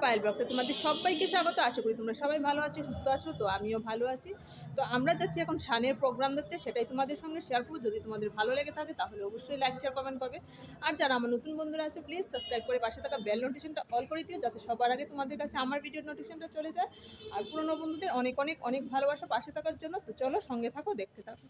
পায়েল ব্লগসে তোমাদের সবাইকে স্বাগত। আশা করি তোমরা সবাই ভালো আছো, সুস্থ আছো। তো আমিও ভালো আছি। তো আমরা যাচ্ছি এখন শানের প্রোগ্রাম দেখতে, সেটাই তোমাদের সঙ্গে শেয়ার করবো। যদি তোমাদের ভালো লেগে থাকে তাহলে অবশ্যই লাইক শেয়ার কমেন্ট করবে। আর যারা আমার নতুন বন্ধুরা আছে প্লিজ সাবস্ক্রাইব করে পাশে থাকা বেল নোটিফিকেশনটা অল করে দিও, যাতে সবার আগে তোমাদের কাছে আমার ভিডিওর নোটিফিকেশনটা চলে যায়। আর পুরনো বন্ধুদের অনেক অনেক অনেক ভালোবাসা পাশে থাকার জন্য। তো চলো সঙ্গে থাকো, দেখতে থাকো।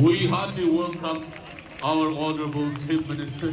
We heartily welcome our Honorable Chief Minister.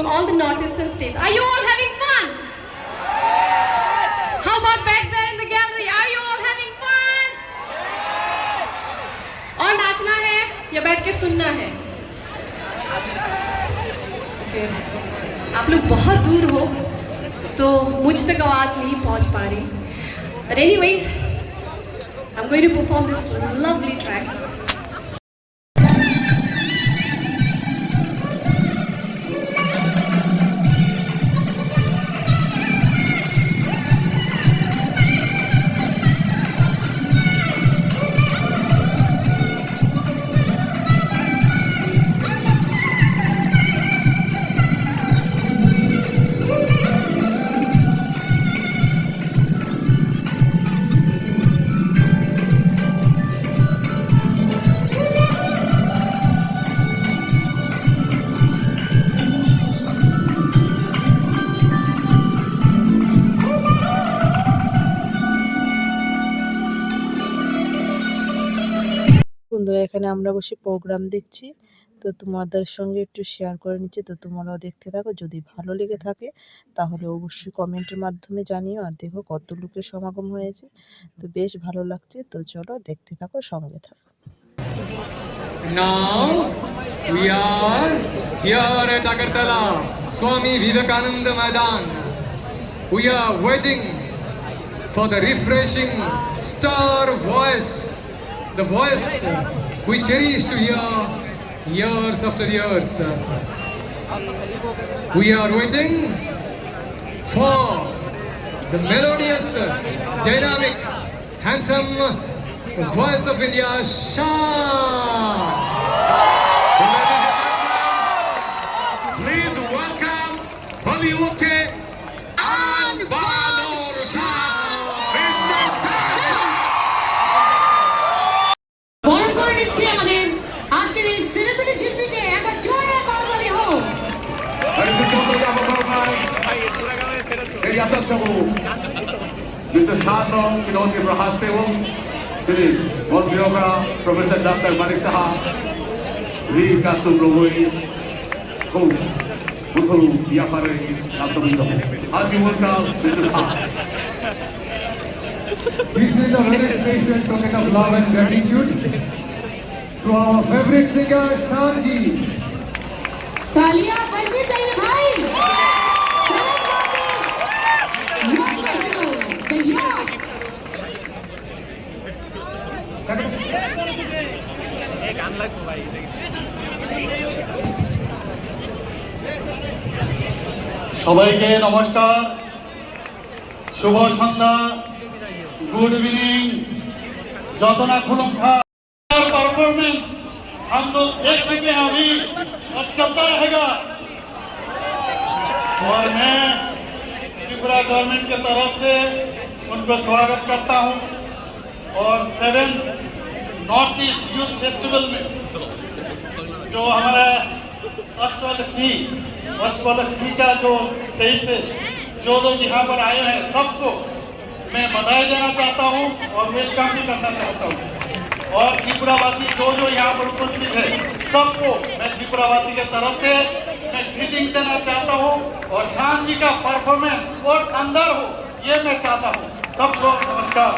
from all the northeastern states. Are you all having fun? How about back there in the gallery? Are you all having fun? और नाचना है या बैठ के सुनना है? Okay. आप लोग बहुत दूर हो तो मुझ तक आवाज़ नहीं पहुंच पा रही. But anyways, I'm going to perform this lovely track. বন্ধুরা এখানে আমরা বসে প্রোগ্রাম দেখছি, তো তোমাদের সঙ্গে একটু শেয়ার করে নিচ্ছি, তো তোমরাও দেখতে থাকো। যদি ভালো লেগে থাকে তাহলে অবশ্যই কমেন্টের মাধ্যমে জানিও। আর দেখো কত লোকের সমাগম হয়েছে, তো বেশ ভালো লাগছে। তো চলো দেখতে থাকো, সঙ্গে থাকো। Now we are here at Agartala, Swami Vivekananda Maidan. We are waiting for the refreshing star voice, the voice we cherish to hear years after years. We are waiting for the melodious, dynamic, handsome voice of India, Shan. So ladies and gentlemen, please welcome Bollywood and Balor Shan, Mr. Shan. বরণ করে নিচ্ছি আমাদের আজকের এই celebrity শিল্পীকে একবার জোরে করতালি হোক। Mr. Shanong, Vinod Ibrahim, Sri Mondrioga, Professor Dr. Manik Saha, Ri Katsu Bromoi, Kung, Butulu, Yapare, Natsumito. Aji welcome, Mr. Shan. This is a very special token of love and gratitude to our favorite singer, Shanji. तालियां बजनी चाहिए भाई। The youth. সবাইকে নমস্কার, শুভ সন্ধ্যা, good evening. जतना खुलमखा performance हम लोग देख सके अभी अब चलता रहेगा। और मैं त्रिपुरा गवर्नमेंट के तरफ से उनको स्वागत करता हूं। और 7th north east youth festival में जो हमारा अष्टलक्ष्मी का जो स्टेज से जो लोग यहाँ पर आए हैं सबको मैं बधाई देना चाहता हूँ और वेलकम भी करना चाहता हूँ। और त्रिपुरावासी जो यहाँ पर उपस्थित है सबको मैं त्रिपुरावासी के तरफ से मैं ग्रीटिंग देना चाहता हूँ। और शान जी का परफॉर्मेंस और शानदार हो ये मैं चाहता हूँ। सबको नमस्कार।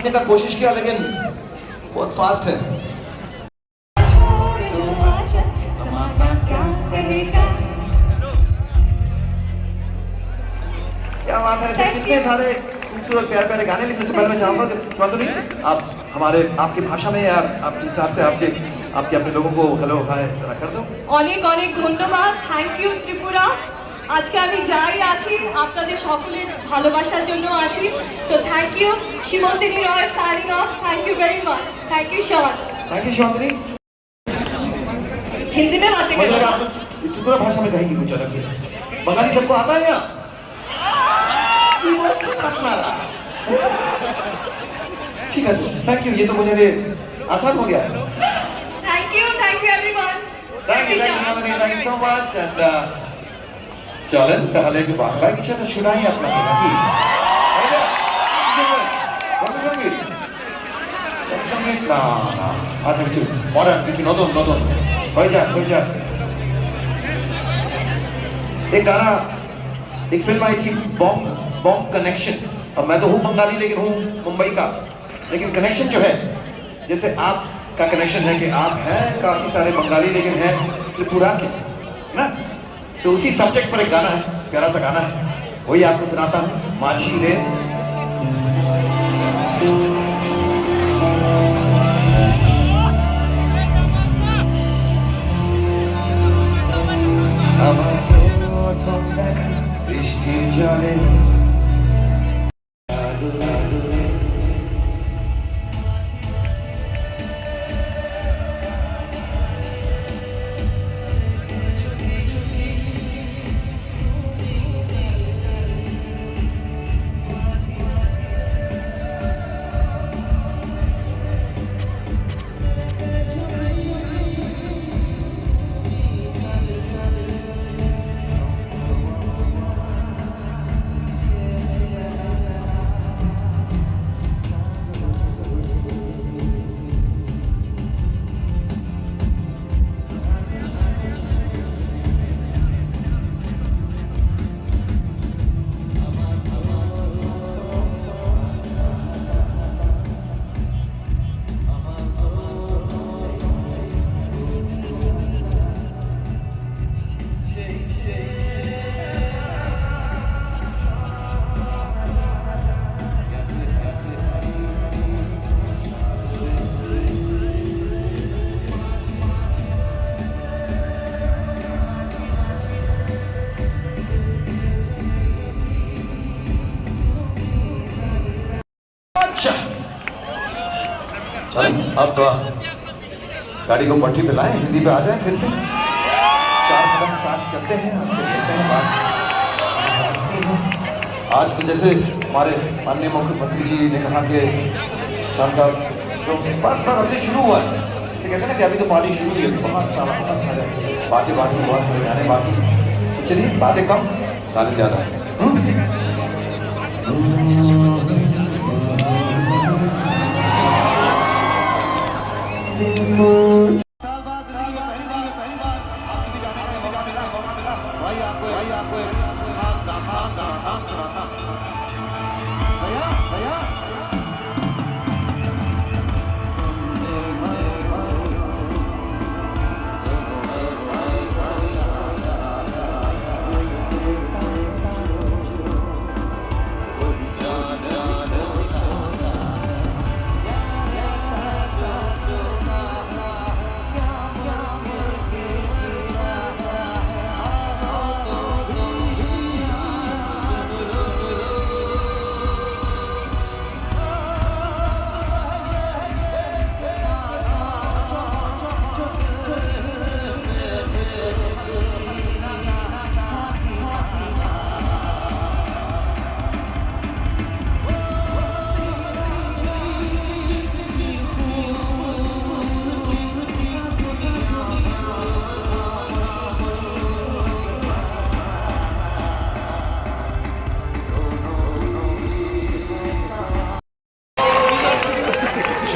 सीखने का कोशिश किया लेकिन बहुत फास्ट है। क्या बात है, ऐसे कितने सारे खूबसूरत प्यारे प्यारे गाने लिखने से पहले मैं चाहूंगा कि चौधरी आप हमारे आपकी भाषा में या आपके हिसाब से आपके अपने लोगों को हेलो हाय जरा कर दो। অনেক অনেক ধন্যবাদ, থ্যাংক ইউ ত্রিপুরা। আজকে আমি যাই আছি আপনাদের সকলের ভালোবাসার জন্য আছি। So thank you Shimantini Roy signing off, thank you very much, thank you Sean. Thank you Chowdhury. Hindi में बातें मुझे लगा करें। आप त्रिपुरा भाषा में कहेंगी कुछ अलग से। बंगाली सबको आता है क्या? ठीक है, थैंक यू, ये तो मुझे आसान हो गया। Thank you everyone. Thank you so much and চলেন তাহলে একটু বাংলা কিছু একটা শোনাই আপনাকে নাকি? রবীন্দ্রসঙ্গীত না না, আচ্ছা কিছু মডার্ন কিছু নতুন হয়ে যাক। एक गाना, एक फिल्म आई थी बॉम्ब कनेक्शन। अब मैं तो हूँ बंगाली लेकिन हूँ मुंबई का, लेकिन कनेक्शन जो है जैसे आपका कनेक्शन है कि आप हैं काफी सारे बंगाली लेकिन हैं त्रिपुरा के ना, तो उसी सब्जेक्ट पर एक गाना है, प्यारा सा गाना है, वही आपको सुनाता हूँ। माझी रे বৃষ্টি জলে अब गाड़ी को पटरी पे लाएं, हिंदी पे आ जाए फिर से। 4 कदम साथ चलते हैं, आपसे देखते हैं बात। आज तो जैसे हमारे माननीय मुख्यमंत्री जी ने कहा कि शाम का जो बस अभी शुरू हुआ है, इसे कहते हैं ना कि अभी तो पार्टी शुरू हुई है, बहुत सारे बातें बहुत सारे गाने बाकी। तो चलिए बातें कम गाने ज़्यादा।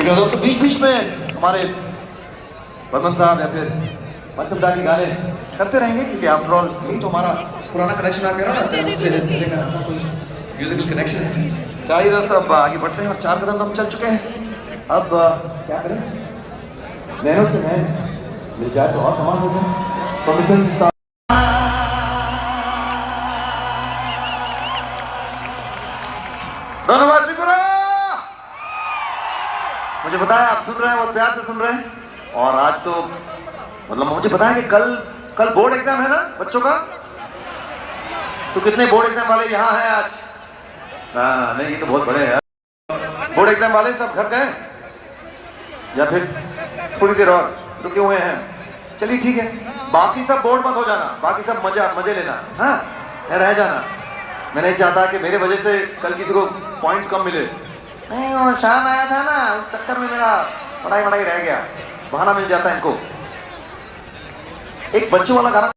तो बीच में हमारे बर्मन साहब या फिर पंचमदा के गाने करते रहेंगे, क्योंकि आफ्टर ऑल यही तो हमारा पुराना कनेक्शन आ गया ना, तो उनसे कोई म्यूजिकल कनेक्शन है। चाहिए दोस्तों, अब आगे बढ़ते हैं और 4 कदम हम चल चुके हैं। अब क्या करें, नैनो से नैन मिल जाए तो और कमाल हो जाए। धन्यवाद त्रिपुरा। मुझे पता है आप सुन रहे हैं, बहुत प्यार से सुन रहे हैं। और आज तो मतलब मुझे पता है कि कल बोर्ड एग्जाम है ना बच्चों का। तो कितने बोर्ड एग्जाम वाले यहाँ हैं आज? हाँ नहीं, ये तो बहुत बड़े हैं। बोर्ड एग्जाम वाले सब घर गए या फिर थोड़ी देर और रुके हुए हैं? चलिए ठीक है, बाकी सब बोर्ड मत हो जाना, बाकी सब मजे लेना। हाँ रह जाना। मैं नहीं चाहता कि मेरे वजह से कल किसी को पॉइंट्स कम मिले। नहीं, वो शाम आया था ना, उस चक्कर में मेरा पढ़ाई रह गया। बहाना मिल जाता है इनको। एक बच्चों वाला गाना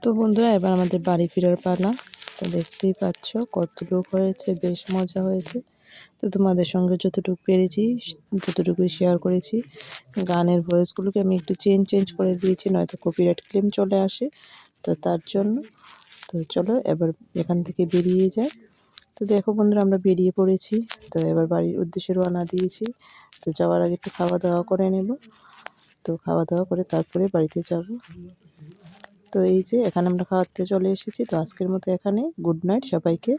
তো বন্ধুরা এবার আমাদের বাড়ি ফেরার পালা। তো দেখতেই পাচ্ছ কত লোক হয়েছে, বেশ মজা হয়েছে। তো তোমাদের সঙ্গে যতটুকু পেরেছি ততটুকুই শেয়ার করেছি। গানের ভয়েসগুলোকে আমি একটু চেঞ্জ করে দিয়েছি, নয়তো কপিরাইট ক্লেম চলে আসে। তো তার জন্য তো চলো এবার এখান থেকে বেরিয়ে যাই। তো দেখো বন্ধুরা, আমরা বেরিয়ে পড়েছি। তো এবার বাড়ির উদ্দেশ্যে রওনা দিয়েছি। তো যাওয়ার আগে একটু খাওয়া দাওয়া করে নেব। তো খাওয়া দাওয়া করে তারপরে বাড়িতে যাব। তো এই যে এখানে আমরা খাওয়াতে চলে এসেছি। তো আজকের মতো এখানে গুড নাইট সবাইকে।